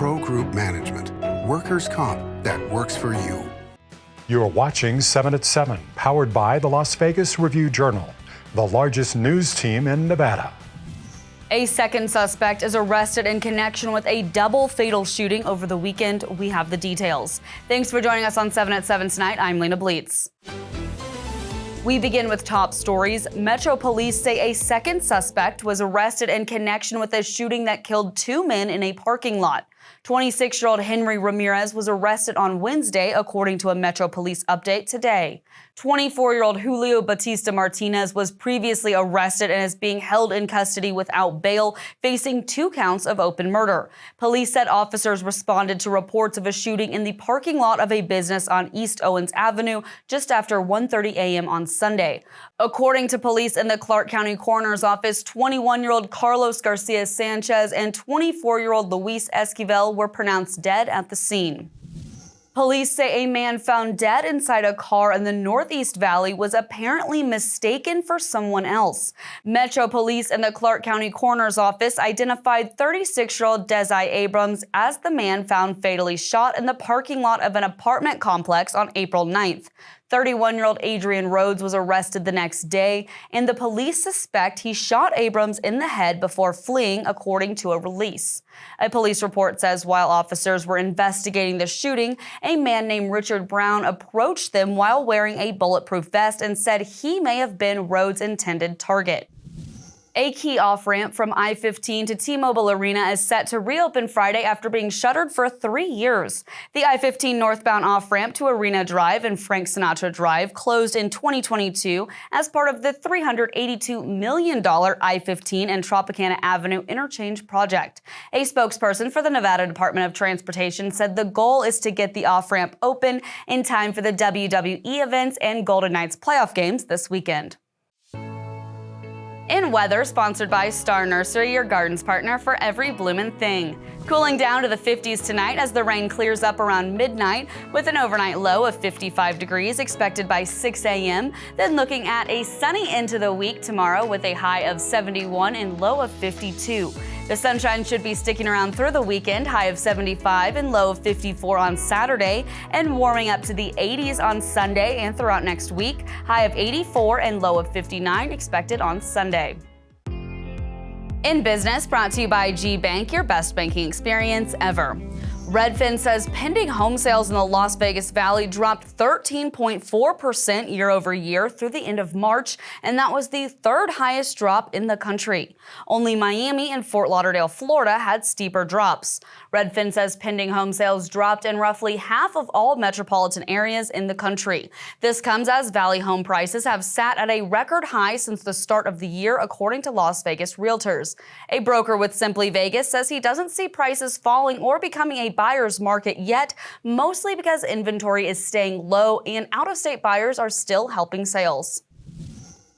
Pro Group Management. Workers' comp that works for you. You're watching 7 at 7, powered by the Las Vegas Review-Journal, the largest news team in Nevada. A second suspect is arrested in connection with a double fatal shooting over the weekend. We have the details. Thanks for joining us on 7 at 7 tonight. I'm Lena Bleetz. We begin with top stories. Metro police say a second suspect was arrested in connection with a shooting that killed 2 men in a parking lot. 26-year-old Henry Ramirez was arrested on Wednesday, according to a Metro Police update today. 24-year-old Julio Batista Martinez was previously arrested and is being held in custody without bail, facing 2 counts of open murder. Police said officers responded to reports of a shooting in the parking lot of a business on East Owens Avenue just after 1:30 a.m. on Sunday. According to police in the Clark County Coroner's Office, 21-year-old Carlos Garcia Sanchez and 24-year-old Luis Esquivel were pronounced dead at the scene. Police say a man found dead inside a car in the Northeast Valley was apparently mistaken for someone else. Metro Police and the Clark County Coroner's Office identified 36-year-old Desi Abrams as the man found fatally shot in the parking lot of an apartment complex on April 9th. 31-year-old Adrian Rhodes was arrested the next day, and the police suspect he shot Abrams in the head before fleeing, according to a release. A police report says while officers were investigating the shooting, a man named Richard Brown approached them while wearing a bulletproof vest and said he may have been Rhodes' intended target. A key off-ramp from I-15 to T-Mobile Arena is set to reopen Friday after being shuttered for 3 years. The I-15 northbound off-ramp to Arena Drive and Frank Sinatra Drive closed in 2022 as part of the $382 million I-15 and Tropicana Avenue interchange project. A spokesperson for the Nevada Department of Transportation said the goal is to get the off-ramp open in time for the WWE events and Golden Knights playoff games this weekend. In weather, sponsored by Star Nursery, your garden's partner for every bloomin' thing. Cooling down to the 50s tonight as the rain clears up around midnight with an overnight low of 55 degrees expected by 6 a.m. Then looking at a sunny end to the week tomorrow with a high of 71 and low of 52. The sunshine should be sticking around through the weekend, high of 75 and low of 54 on Saturday, and warming up to the 80s on Sunday and throughout next week, high of 84 and low of 59 expected on Sunday. In business, brought to you by G Bank, your best banking experience ever. Redfin says pending home sales in the Las Vegas Valley dropped 13.4% year over year through the end of March, and that was the 3rd highest drop in the country. Only Miami and Fort Lauderdale, Florida had steeper drops. Redfin says pending home sales dropped in roughly half of all metropolitan areas in the country. This comes as Valley home prices have sat at a record high since the start of the year, according to Las Vegas realtors. A broker with Simply Vegas says he doesn't see prices falling or becoming a buyer's market yet, mostly because inventory is staying low and out-of-state buyers are still helping sales.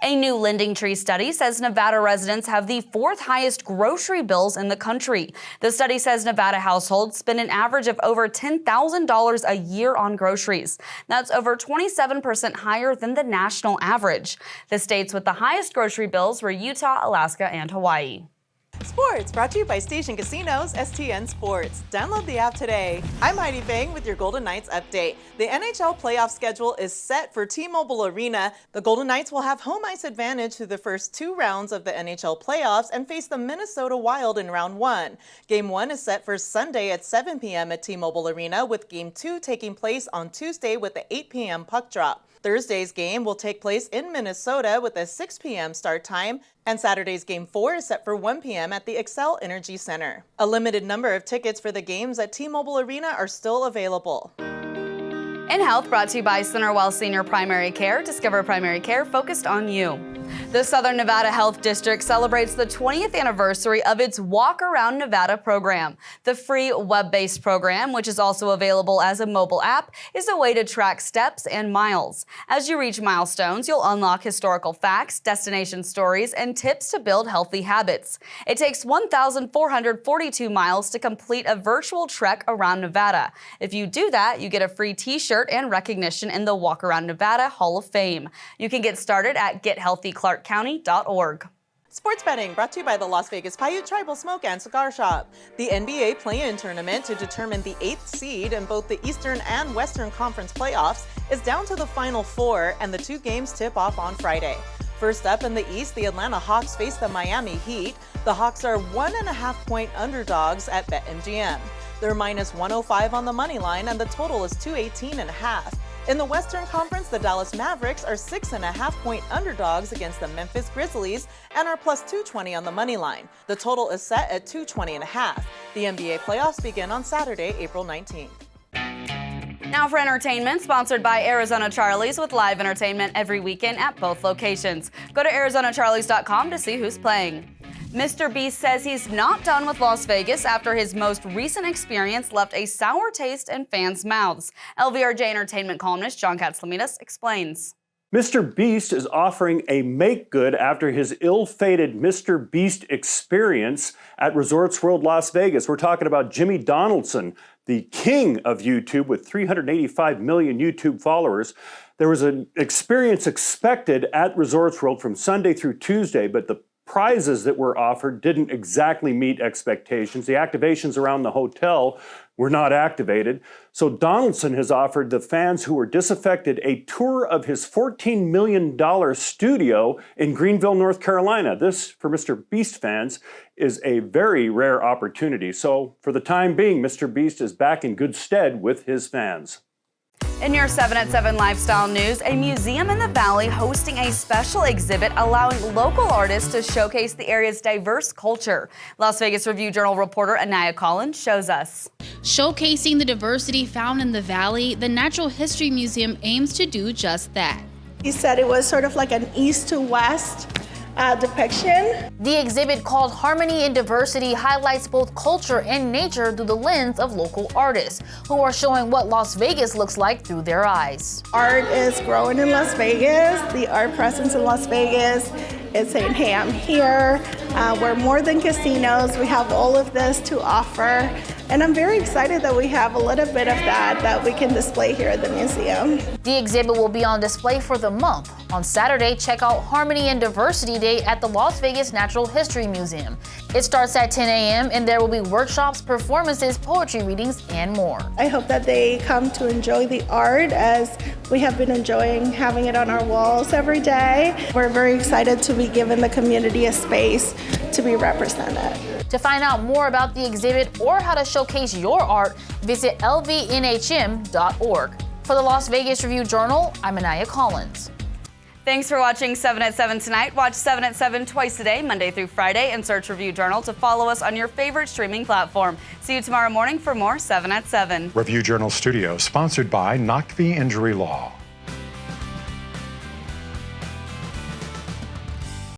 A new LendingTree study says Nevada residents have the 4th highest grocery bills in the country. The study says Nevada households spend an average of over $10,000 a year on groceries. That's over 27% higher than the national average. The states with the highest grocery bills were Utah, Alaska, and Hawaii. Sports brought to you by Station Casinos, STN Sports. Download the app today. I'm Heidi Fang with your Golden Knights update. The NHL playoff schedule is set for T-Mobile Arena. The Golden Knights will have home ice advantage through the first 2 rounds of the NHL playoffs and face the Minnesota Wild in round 1. Game 1 is set for Sunday at 7 p.m. at T-Mobile Arena, with Game 2 taking place on Tuesday with the 8 p.m. puck drop. Thursday's game will take place in Minnesota with a 6 p.m. start time, and Saturday's Game 4 is set for 1 p.m. at the Xcel Energy Center. A limited number of tickets for the games at T-Mobile Arena are still available. In health, brought to you by Centerwell Senior Primary Care. Discover primary care focused on you. The Southern Nevada Health District celebrates the 20th anniversary of its Walk Around Nevada program. The free web-based program, which is also available as a mobile app, is a way to track steps and miles. As you reach milestones, you'll unlock historical facts, destination stories, and tips to build healthy habits. It takes 1,442 miles to complete a virtual trek around Nevada. If you do that, you get a free t-shirt and recognition in the Walk Around Nevada Hall of Fame. You can get started at gethealthyclarkcounty.org. Sports betting brought to you by the Las Vegas Paiute Tribal Smoke and Cigar Shop. The NBA play-in tournament to determine the 8th seed in both the Eastern and Western Conference playoffs is down to the Final Four, and the 2 games tip off on Friday. First up in the East, the Atlanta Hawks face the Miami Heat. The Hawks are 1.5-point underdogs at BetMGM. They're minus 105 on the money line, and the total is 218.5. In the Western Conference, the Dallas Mavericks are 6.5-point underdogs against the Memphis Grizzlies and are plus 220 on the money line. The total is set at 220.5. The NBA playoffs begin on Saturday, April 19th. Now for entertainment, sponsored by Arizona Charlie's with live entertainment every weekend at both locations. Go to ArizonaCharlies.com to see who's playing. MrBeast says he's not done with Las Vegas after his most recent experience left a sour taste in fans' mouths. LVRJ entertainment columnist John Katzlamidas explains. MrBeast is offering a make-good after his ill-fated MrBeast experience at Resorts World Las Vegas. We're talking about Jimmy Donaldson, the king of YouTube with 385 million YouTube followers. There was an experience expected at Resorts World from Sunday through Tuesday, but the prizes that were offered didn't exactly meet expectations. The activations around the hotel were not activated. So Donaldson has offered the fans who were disaffected a tour of his $14 million studio in Greenville, North Carolina. This, for MrBeast fans, is a very rare opportunity. So for the time being, MrBeast is back in good stead with his fans. In your 7 at 7 lifestyle news, a museum in the Valley hosting a special exhibit allowing local artists to showcase the area's diverse culture. Las Vegas Review-Journal reporter Anaya Collins shows us. Showcasing the diversity found in the Valley, the Natural History Museum aims to do just that. He said it was sort of like an east to west depiction. The exhibit called Harmony in Diversity highlights both culture and nature through the lens of local artists, who are showing what Las Vegas looks like through their eyes. Art is growing in Las Vegas. The art presence in Las Vegas is saying, hey, I'm here. We're more than casinos. We have all of this to offer. And I'm very excited that we have a little bit of that we can display here at the museum. The exhibit will be on display for the month. On Saturday, check out Harmony and Diversity Day at the Las Vegas Natural History Museum. It starts at 10 a.m. and there will be workshops, performances, poetry readings, and more. I hope that they come to enjoy the art as we have been enjoying having it on our walls every day. We're very excited to be giving the community a space to be represented. To find out more about the exhibit or how to showcase your art, visit lvnhm.org. For the Las Vegas Review-Journal, I'm Anaya Collins. Thanks for watching 7 at 7 tonight. Watch 7 at 7 twice a day, Monday through Friday, and search Review-Journal to follow us on your favorite streaming platform. See you tomorrow morning for more 7 at 7. Review-Journal Studio, sponsored by Knock the Injury Law.